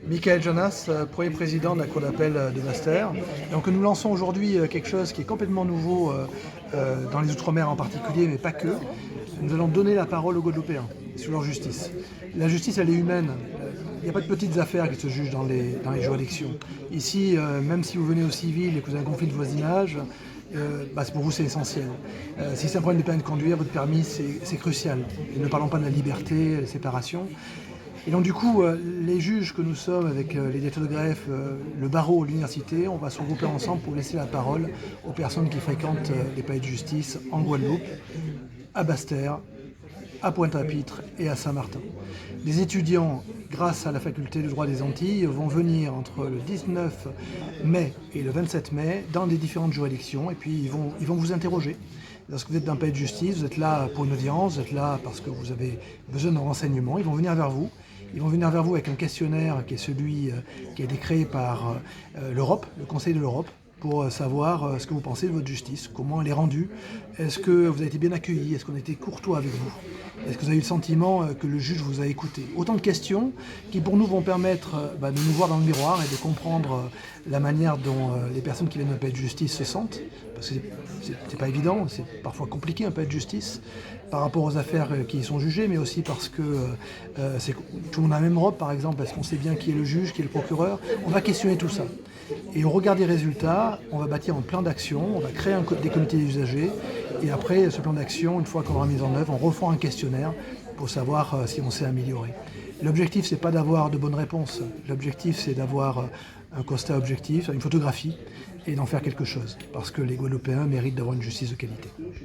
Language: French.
Michael Jonas, premier président de la Cour d'appel de Basse-Terre. Donc nous lançons aujourd'hui quelque chose qui est complètement nouveau dans les Outre-mer en particulier, mais pas que. Nous allons donner la parole aux Guadeloupéens sur leur justice. La justice, elle est humaine. Il n'y a pas de petites affaires qui se jugent dans les juridictions. Ici, même si vous venez au civil et que vous avez un conflit de voisinage, pour vous c'est essentiel. Si c'est un problème de permis de conduire, votre permis c'est crucial. Et ne parlons pas de la liberté, la séparation. Et donc du coup, les juges que nous sommes avec les directeurs de greffe, le barreau, l'université, on va se regrouper ensemble pour laisser la parole aux personnes qui fréquentent les palais de justice en Guadeloupe, à Basse-Terre, à Pointe-à-Pitre et à Saint-Martin. Les étudiants, grâce à la faculté de droit des Antilles, vont venir entre le 19 mai et le 27 mai dans les différentes juridictions et puis ils vont vous interroger. Lorsque vous êtes dans un palais de justice, vous êtes là pour une audience, vous êtes là parce que vous avez besoin de renseignements, ils vont venir vers vous. Ils vont venir vers vous avec un questionnaire qui est celui qui a été créé par l'Europe, le Conseil de l'Europe, pour savoir ce que vous pensez de votre justice, comment elle est rendue, est-ce que vous avez été bien accueilli, est-ce qu'on a été courtois avec vous, est-ce que vous avez eu le sentiment que le juge vous a écouté. Autant de questions qui pour nous vont permettre de nous voir dans le miroir et de comprendre la manière dont les personnes qui viennent d'un palais de justice se sentent, parce que c'est pas évident, c'est parfois compliqué un palais de justice par rapport aux affaires qui y sont jugées, mais aussi parce que tout le monde a la même robe par exemple, parce qu'on sait bien qui est le juge, qui est le procureur. On va questionner tout ça. Et au regard des résultats, on va bâtir un plan d'action, on va créer des comités d'usagers, et après ce plan d'action, une fois qu'on aura mis en œuvre, on refera un questionnaire pour savoir si on s'est amélioré. L'objectif, c'est pas d'avoir de bonnes réponses, l'objectif c'est d'avoir un constat objectif, une photographie, et d'en faire quelque chose, parce que les Guadeloupéens méritent d'avoir une justice de qualité.